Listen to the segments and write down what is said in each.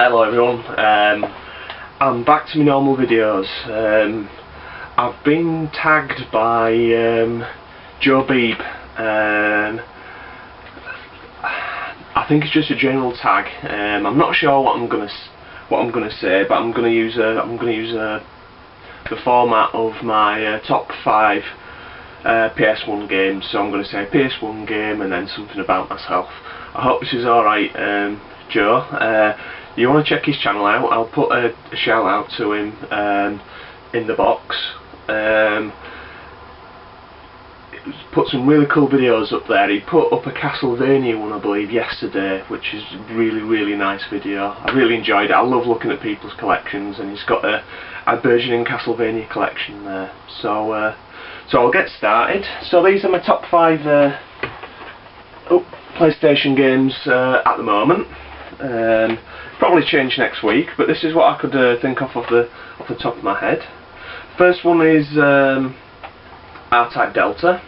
Hello everyone, I'm back to my normal videos. I've been tagged by Joebeeb. I think it's just a general tag. I'm not sure what I'm gonna say, but I'm gonna use the format of my top 5 PS1 games. So I'm gonna say PS1 game and then something about myself. I hope this is alright, Joe. You want to check his channel out? I'll put a shout out to him in the box. Put some really cool videos up there. He put up a Castlevania one, I believe, yesterday, which is a really nice video. I really enjoyed it. I love looking at people's collections, and he's got a burgeoning Castlevania collection there. So I'll get started. So these are my top 5 PlayStation games at the moment. Probably change next week, but this is what I could think of off the top of my head. First one is R-Type Delta.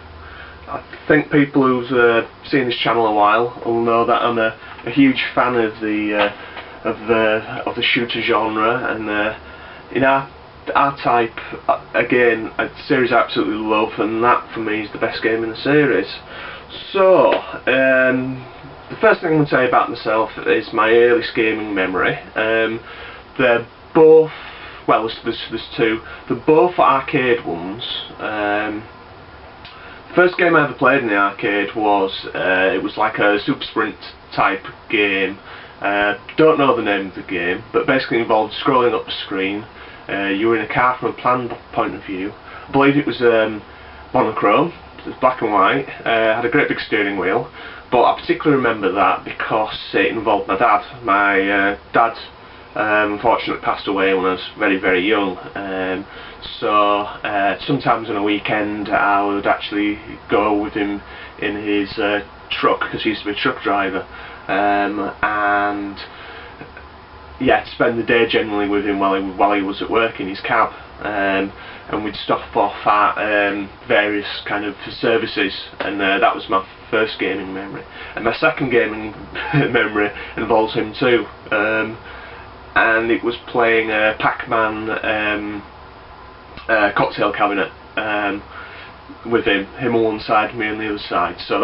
I think people who've seen this channel a while will know that I'm a huge fan of the shooter genre, and in R-Type, again, a series I absolutely love, and that for me is the best game in the series. So the first thing I'm going to say about myself is my earliest gaming memory. They're both, well, there's two. They're both arcade ones. The first game I ever played in the arcade was, it was like a Super Sprint type game. Don't know the name of the game, but basically involved scrolling up the screen. You were in a car from a plan point of view. I believe it was monochrome. It was black and white. Had a great big steering wheel. But I particularly remember that because it involved my dad. My dad unfortunately passed away when I was very young. So sometimes on a weekend I would actually go with him in his truck, because he used to be a truck driver. And yeah, to spend the day generally with him while he was at work in his cab. And we'd stop off at various kind of services, and that was my first gaming memory. And my second gaming memory involves him too, and it was playing a Pac-Man cocktail cabinet with him on one side, me on the other side. So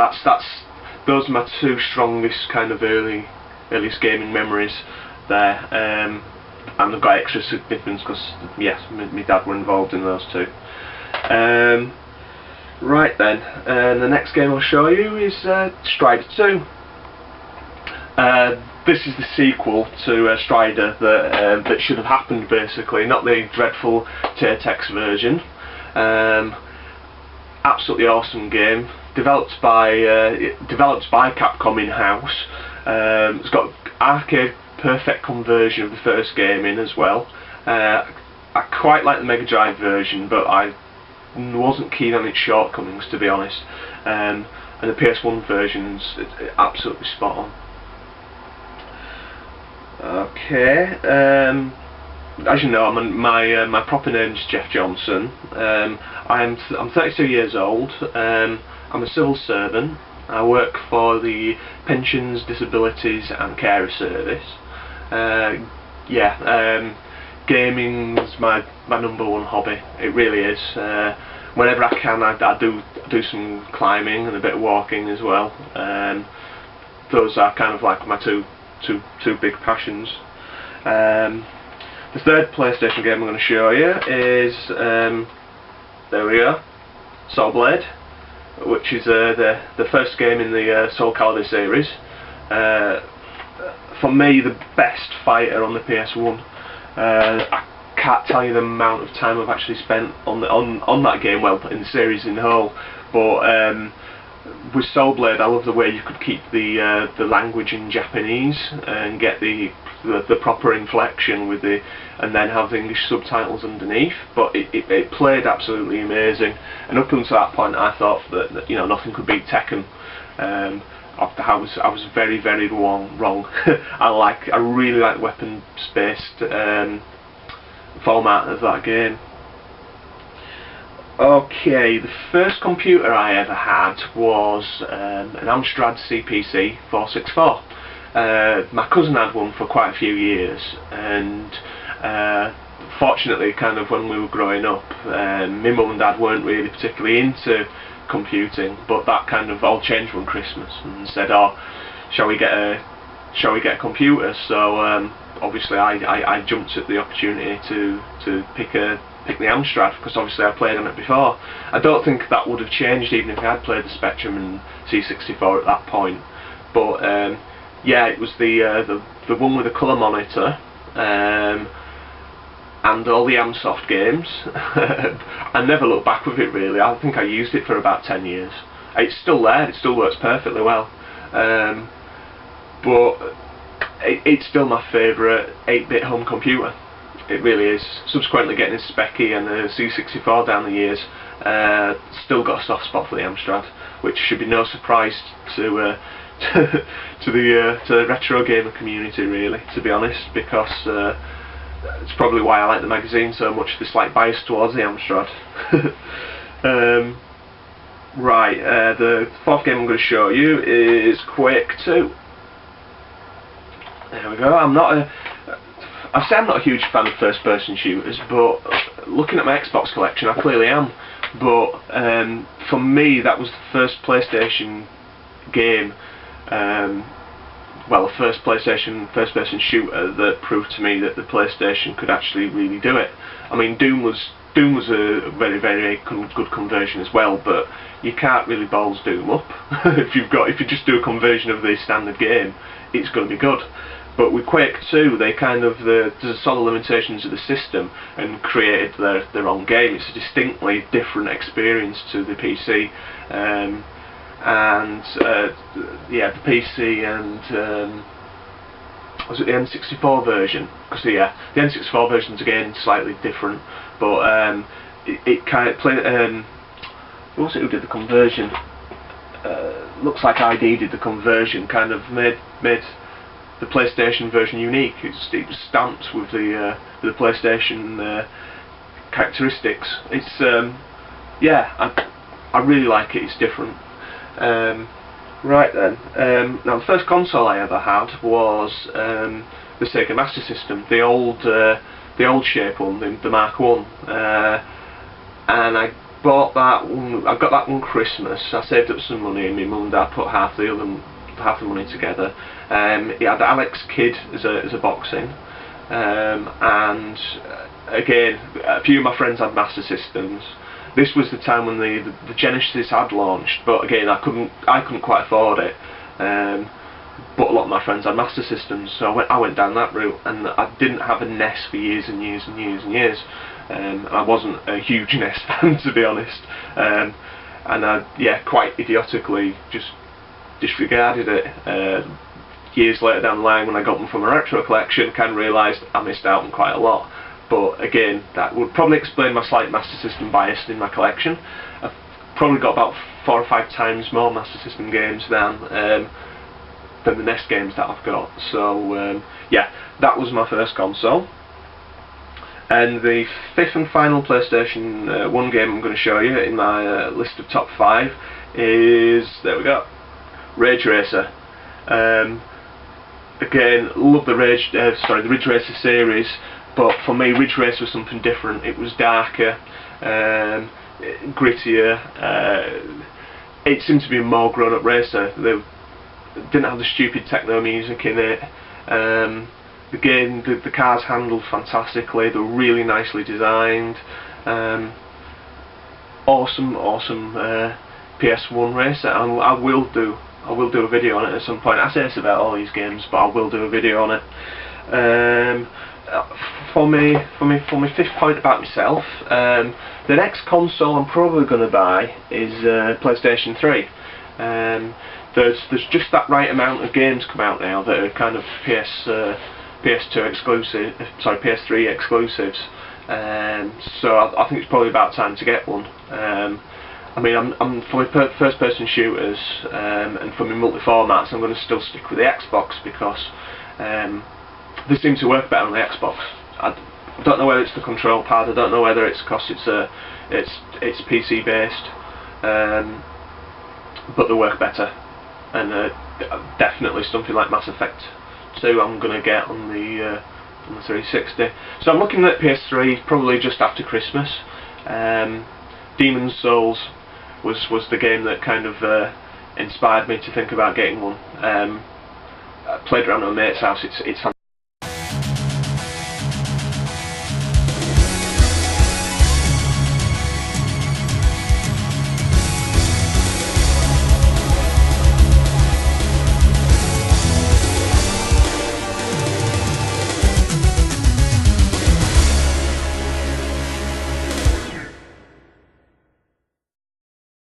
those are my two strongest kind of earliest gaming memories there. And they've got extra significance because, yes, my dad were involved in those two. Right then, the next game I'll show you is Strider 2. This is the sequel to Strider that should have happened, basically, not the dreadful Tetex version. Absolutely awesome game, developed by Capcom in-house. It's got arcade perfect conversion of the first game in as well. I quite like the Mega Drive version, but I wasn't keen on its shortcomings, to be honest. And the PS1 version's absolutely spot on. Okay, as you know, my proper name's Jeff Johnson. I'm 32 years old. I'm a civil servant. I work for the Pensions, Disabilities and Carer Service. Gaming's my #1 hobby. It really is. Whenever I can, I do some climbing and a bit of walking as well. Those are kind of like my two big passions. The third PlayStation game I'm going to show you is there we go, Soul Blade, which is the first game in the Soul Calibur series. For me, the best fighter on the PS1. I can't tell you the amount of time I've actually spent on that game, well, in the series in the whole. But with Soul Blade, I love the way you could keep the language in Japanese and get the proper inflection with and then have the English subtitles underneath. But it played absolutely amazing, and up until that point, I thought that nothing could beat Tekken. I was very wrong. I really like weapons-based format of that game. Okay, the first computer I ever had was an Amstrad CPC 464. My cousin had one for quite a few years, and fortunately, kind of when we were growing up, my mum and dad weren't really particularly into computing, but that kind of all changed one Christmas and said, "Oh, shall we get a computer?" So obviously I jumped at the opportunity to pick the Amstrad, because obviously I played on it before. I don't think that would have changed even if I had played the Spectrum and C64 at that point. But yeah, it was the one with the colour monitor and all the Amsoft games. I never looked back with it really. I think I used it for about 10 years. It's still there, it still works perfectly well. But it's still my favourite 8-bit home computer. It really is. Subsequently getting a Speccy and a C64 down the years, still got a soft spot for the Amstrad, which should be no surprise to the retro gamer community really, to be honest, because it's probably why I like the magazine so much, this like bias towards the Amstrad. Right, the fourth game I'm going to show you is Quake 2. There we go. I say I'm not a huge fan of first-person shooters, but looking at my Xbox collection, I clearly am. But for me, that was the first PlayStation game, well, the first PlayStation first-person shooter that proved to me that the PlayStation could actually really do it. I mean, Doom was a very, very good conversion as well, but you can't really balls Doom up. if you just do a conversion of the standard game, it's going to be good. But with Quake 2, they kind of saw the limitations of the system and created their own game. It's a distinctly different experience to the PC, yeah, the PC and was it the N64 version? Because yeah, the N64 version's again slightly different, but it kind of played. Who was it who did the conversion? Looks like ID did the conversion. Kind of made the PlayStation version unique. It was stamped with the PlayStation characteristics. It's yeah, I really like it. It's different. Right then, now the first console I ever had was the Sega Master System, the old shape one, the Mark 1, and I bought that one. I got that one Christmas. I saved up some money, and my mum and dad put half the money together. It had Alex Kidd as a box in, and again, a few of my friends had Master Systems. This was the time when the Genesis had launched, but again, I couldn't quite afford it. But a lot of my friends had Master Systems, so I went down that route, and I didn't have a NES for years and years and years and years. I wasn't a huge NES fan, to be honest, and I quite idiotically just disregarded it. Years later down the line, when I got them from a retro collection, kind of realised I missed out on quite a lot. But again, that would probably explain my slight Master System bias in my collection. I've probably got about 4 or 5 times more Master System games than the NES games that I've got. So yeah, that was my first console. And the fifth and final PlayStation 1 game I'm going to show you in my list of top 5 is, there we go, Ridge Racer. Again, love the Ridge Racer series. But for me, Ridge Racer was something different. It was darker, grittier. It seemed to be a more grown-up racer. They didn't have the stupid techno music in it. Again, the cars handled fantastically. They were really nicely designed. Awesome PS1 racer. And I will do a video on it at some point. I say this about all these games, but I will do a video on it. For my fifth point about myself, the next console I'm probably going to buy is PlayStation 3. There's just that right amount of games come out now that are kind of PS2 exclusive, PS3 exclusives. So I think it's probably about time to get one. I mean, I'm for my first-person shooters and for my multi-formats, I'm going to still stick with the Xbox because they seem to work better on the Xbox. I don't know whether it's the control pad. I don't know whether it's because it's PC based, but they work better. And definitely something like Mass Effect 2 I'm going to get on the 360. So I'm looking at PS3 probably just after Christmas. Demon's Souls was the game that kind of inspired me to think about getting one. I played around at my mate's house. It's